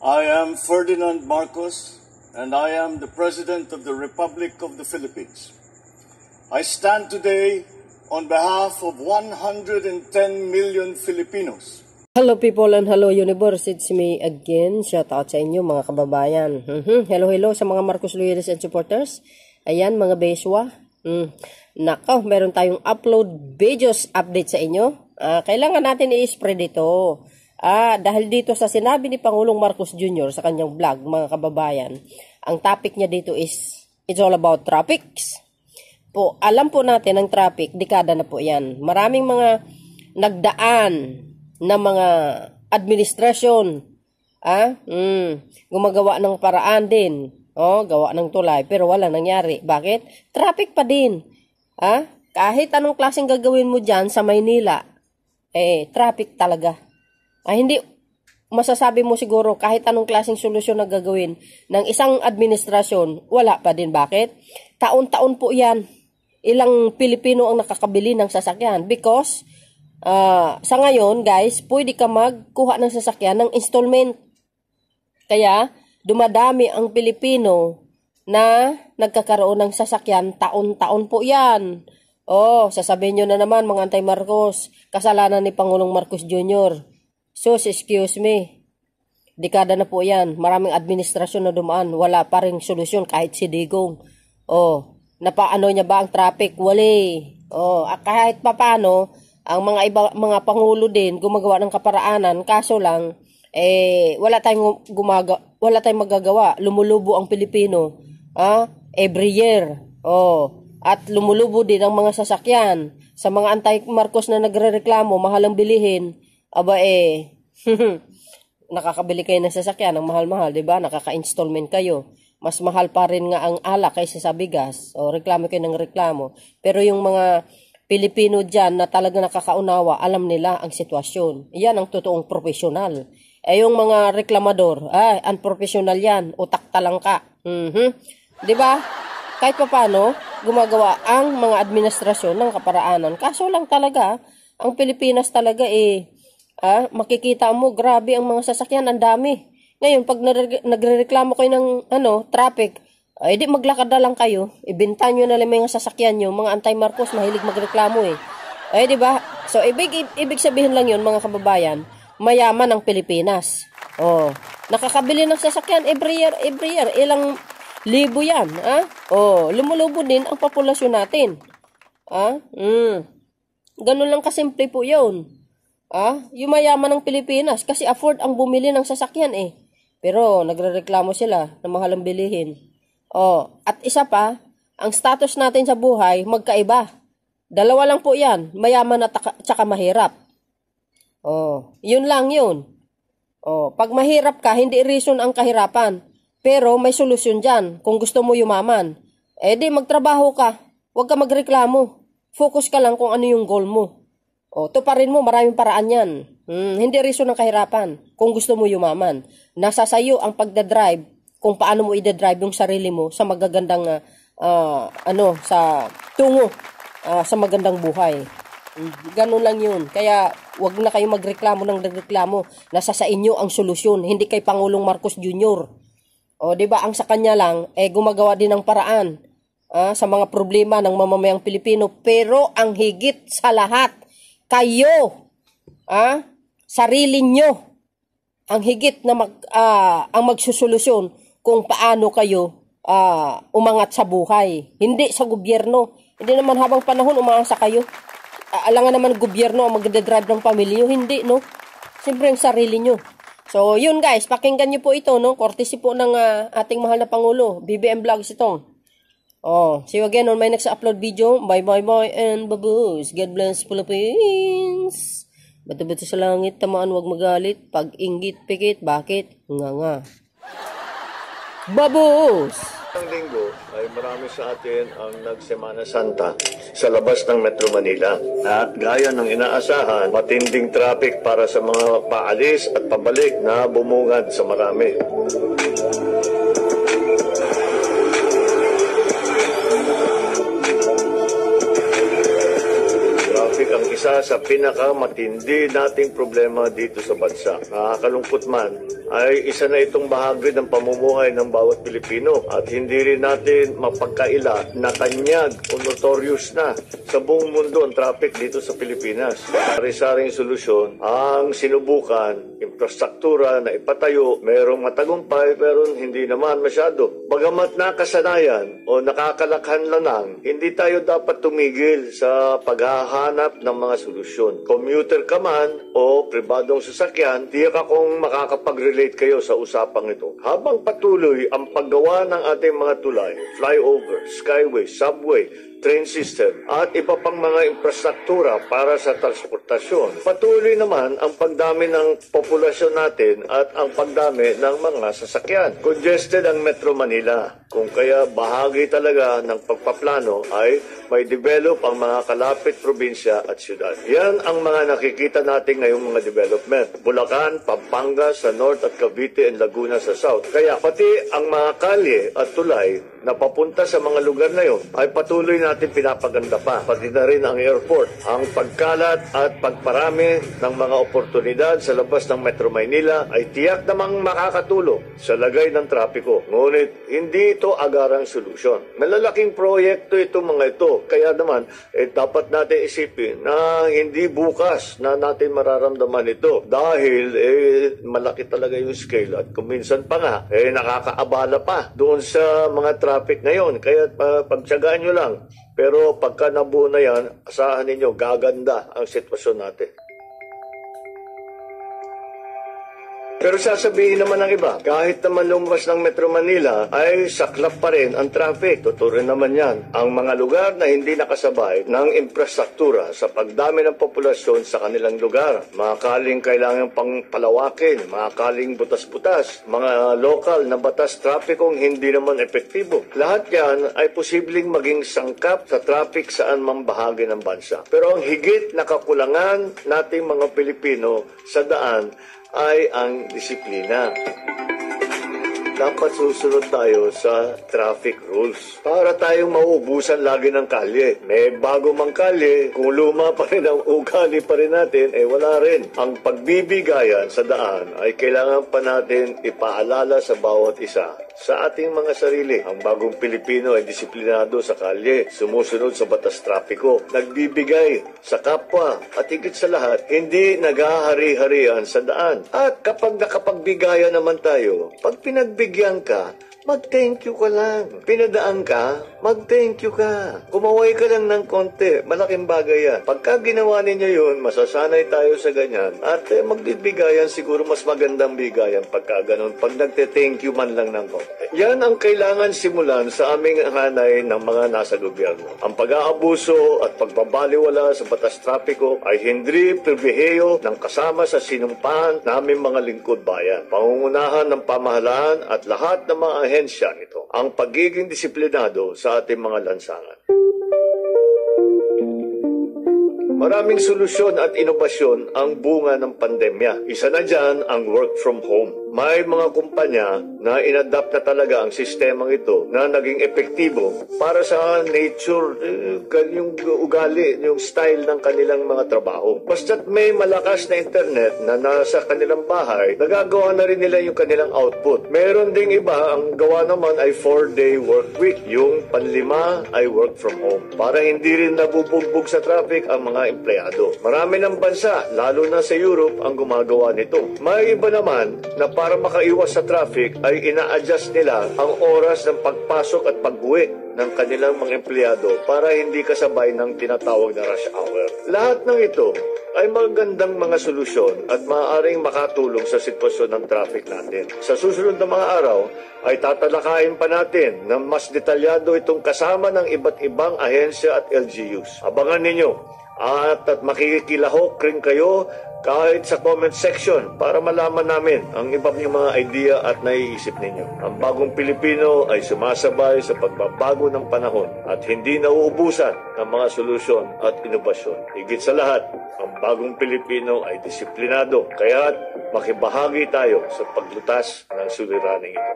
I am Ferdinand Marcos, and I am the President of the Republic of the Philippines. I stand today on behalf of 110 million Filipinos. Hello people and hello universe, it's me again. Shout out sa inyo mga kababayan. Hello sa mga Marcos loyalists and supporters. Ayan mga beswa. Nako, meron tayong upload videos update sa inyo. Kailangan natin i-spread ito. Dahil dito sa sinabi ni Pangulong Marcos Jr. sa kanyang vlog, mga kababayan, ang topic niya dito is, it's all about traffics. Alam po natin ang traffic, dekada na po yan. Maraming mga nagdaan na mga administrasyon, gumagawa ng paraan din, gawa ng tulay, pero wala nangyari. Bakit? Traffic pa din. Kahit anong klaseng gagawin mo dyan sa Maynila, traffic talaga. Hindi masasabi mo siguro kahit anong klaseng solusyon na gagawin ng isang administrasyon, wala pa din. Bakit? Taon-taon po yan. Ilang Pilipino ang nakakabili ng sasakyan. Because, sa ngayon, guys, pwede ka magkuha ng sasakyan ng installment. Kaya, dumadami ang Pilipino na nagkakaroon ng sasakyan taon-taon po yan. Sasabihin nyo na naman, mga anti-Marcos, kasalanan ni Pangulong Marcos Jr. So, excuse me, dekada na po yan. Maraming administrasyon na dumaan. Wala pa rin solusyon kahit si Digong. Napaano niya ba ang traffic? Wali. Kahit papaano, ang mga pangulo din gumagawa ng kaparaanan. Kaso lang, wala tayong magagawa. Lumulubo ang Pilipino. Every year. At lumulubo din ang mga sasakyan. Sa mga anti-Marcos na nagrereklamo, mahal ang bilihin. Nakakabili kayo ng sasakyan ng mahal-mahal, 'di ba? Nakaka-installment kayo. Mas mahal pa rin nga ang alak kaysa sa bigas. Reklamo kayo ng reklamo. Pero yung mga Pilipino diyan na talaga nakakaunawa, alam nila ang sitwasyon. Iyan ang totoong profesional. Yung mga reklamador, unprofessional 'yan, utak talang ka. 'Di ba? Kahit papaano, gumagawa ang mga administrasyon ng kaparaanan. Kaso lang talaga, ang Pilipinas talaga makikita mo, grabe ang mga sasakyan, ang dami. Ngayon, pag nagrereklamo kayo ng traffic, di maglakad na lang kayo. Ibenta nyo na lang mga sasakyan nyo. Mga anti-Marcos, mahilig magreklamo di ba? So, ibig sabihin lang yun, mga kababayan, mayaman ang Pilipinas. Nakakabili ng sasakyan every year. Ilang libo yan. Lumulubo din ang populasyon natin. Ganun lang kasimple po yun. Yung mayaman ng Pilipinas kasi afford ang bumili ng sasakyan Pero nagrereklamo sila na mahal ang bilihin. At isa pa, ang status natin sa buhay magkaiba. Dalawa lang po yan, mayaman at saka mahirap. Yun lang yun. Pag mahirap ka, hindi reason ang kahirapan. Pero may solusyon dyan kung gusto mo yumaman. Di magtrabaho ka, huwag ka magreklamo. Focus ka lang kung ano yung goal mo. Tuparin mo, maraming paraan yan. Hindi reason ng kahirapan kung gusto mo yumaman. Nasa sayo ang pagdadrive, kung paano mo i-drive yung sarili mo sa magagandang, sa tungo, sa magandang buhay. Ganun lang yun. Kaya, wag na kayo magreklamo ng nagreklamo. Nasa sa inyo ang solusyon, hindi kay Pangulong Marcos Jr. Diba, ang sa kanya lang, gumagawa din ng paraan sa mga problema ng mamamayang Pilipino. Pero, ang higit sa lahat, kayo, sarili nyo, ang higit na ang magsusolusyon kung paano kayo umangat sa buhay. Hindi sa gobyerno. Hindi naman habang panahon umaasa kayo. Alangan naman gobyerno ang magdadrive ng pamilya nyo. Hindi, no? Siyempre ang sarili nyo. So, yun guys, pakinggan nyo po ito, no? Courtesy po ng ating mahal na Pangulo. BBM Vlogs itong. See you again on my next upload video. Bye and baboos. God bless Philippines. Bato-bato sa langit, tamaan wag magalit. Pag inggit, pikit, bakit? Nga. Baboos! Ang linggo ay marami sa atin ang nagsemana Santa sa labas ng Metro Manila. At gaya ng inaasahan, matinding traffic para sa mga paalis at pabalik na bumungad sa marami. Ang isa sa pinakamatindi nating problema dito sa bansa. Nakakalungkot man, ay isa na itong bahagi ng pamumuhay ng bawat Pilipino at hindi rin natin mapagkaila na tanyag o notorious na sa buong mundo ang traffic dito sa Pilipinas. Sari-saring solusyon ang sinubukan, infrastruktura na ipatayo, merong matagumpay pero hindi naman masyado. Bagamat nakasanayan o nakakalakhan lang, hindi tayo dapat tumigil sa paghahanap ng mga solusyon. Commuter ka man o pribadong sasakyan, tiyak akong makakapag-relate kayo sa usapang ito. Habang patuloy ang paggawa ng ating mga tulay, flyover, skyway, subway, train system at iba pang mga infrastruktura para sa transportasyon. Patuloy naman ang pagdami ng populasyon natin at ang pagdami ng mga sasakyan. Congested ang Metro Manila, kung kaya bahagi talaga ng pagpaplano ay may develop ang mga kalapit probinsya at syudad. Yan ang mga nakikita natin ngayong mga development. Bulacan, Pampanga sa North at Cavite and Laguna sa South. Kaya pati ang mga kalye at tulay na papunta sa mga lugar na yon ay patuloy natin pinapaganda pa. Pati na rin ang airport. Ang pagkalat at pagparami ng mga oportunidad sa labas ng Metro Maynila ay tiyak namang makakatulong sa lagay ng trapiko. Ngunit hindi ito agarang solusyon. Malalaking proyekto ito mga ito. Kaya naman, dapat natin isipin na hindi bukas na natin mararamdaman ito. Dahil malaki talaga yung scale at kuminsan pa nga, nakakaabala pa doon sa mga traffic na yon. Kaya pagtsagaan nyo lang. Pero pagka nabuo na yan, asahan ninyo, gaganda ang sitwasyon natin. Pero sasabihin naman ng iba, kahit naman lumabas ng Metro Manila, ay saklap pa rin ang traffic. Tuturin naman yan. Ang mga lugar na hindi nakasabay ng infrastruktura sa pagdami ng populasyon sa kanilang lugar. Mga kaling kailangan pang palawakin, mga kaling butas-butas, mga lokal na batas trapikong hindi naman epektibo. Lahat yan ay posibleng maging sangkap sa traffic saan mang bahagi ng bansa. Pero ang higit na kakulangan nating mga Pilipino sa daan ay ang disiplina. Dapat susunod tayo sa traffic rules para tayong mauubusan lagi ng kalye. May bago mang kalye, kung luma pa rin ang ugali pa rin natin, wala rin. Ang pagbibigayan sa daan ay kailangan pa natin ipaalala sa bawat isa sa ating mga sarili. Ang bagong Pilipino ay disiplinado sa kalye, sumusunod sa batas trapiko, nagbibigay sa kapwa at higit sa lahat, hindi naghahari-harian sa daan. At kapag nakapagbigayan naman tayo, pag pinagbigyan ka, mag-thank you ka lang. Pinadaan ka, mag-thank you ka. Kumaway ka lang ng konti. Malaking bagay yan. Pagka ginawa ninyo yun, masasanay tayo sa ganyan. At magbibigayan, siguro mas magandang bigayan pagka ganun. Pag nagte-thank you man lang ng konti. Yan ang kailangan simulan sa aming hanay ng mga nasa gobyerno. Ang pag-aabuso at pagbabaliwala sa batas trapiko ay hindi pribilehiyo ng kasama sa sinumpahan naming mga lingkod bayan. Pangungunahan ng pamahalaan at lahat ng mga ahensya nito ang pagiging disiplinado sa ating mga lansangan. Maraming solusyon at inobasyon ang bunga ng pandemya. Isa na dyan ang work from home. May mga kumpanya na inadapt na talaga ang sistemang ito na naging epektibo para sa nature, yung ugali, yung style ng kanilang mga trabaho. Basta't may malakas na internet na nasa kanilang bahay, nagagawa na rin nila yung kanilang output. Meron ding iba, ang gawa naman ay 4-day work week. Yung panlima ay work from home. Para hindi rin nabubugbog sa traffic ang mga empleyado. Marami ng bansa, lalo na sa Europe, ang gumagawa nito. May iba naman na para makaiwas sa traffic ay ina-adjust nila ang oras ng pagpasok at pag-uwi ng kanilang mga empleyado para hindi kasabay ng tinatawag na rush hour. Lahat ng ito ay magandang mga solusyon at maaaring makatulong sa sitwasyon ng traffic natin. Sa susunod na mga araw ay tatalakayin pa natin na mas detalyado itong kasama ng iba't ibang ahensya at LGUs. Abangan ninyo at makikilahok rin kayo kahit sa comment section para malaman namin ang iba niyong mga idea at naiisip ninyo. Ang bagong Pilipino ay sumasabay sa pagbabago ng panahon at hindi nauubusan ng mga solusyon at inobasyon. Higit sa lahat, ang bagong Pilipino ay disiplinado, kaya't makibahagi tayo sa paglutas ng suliraning ito.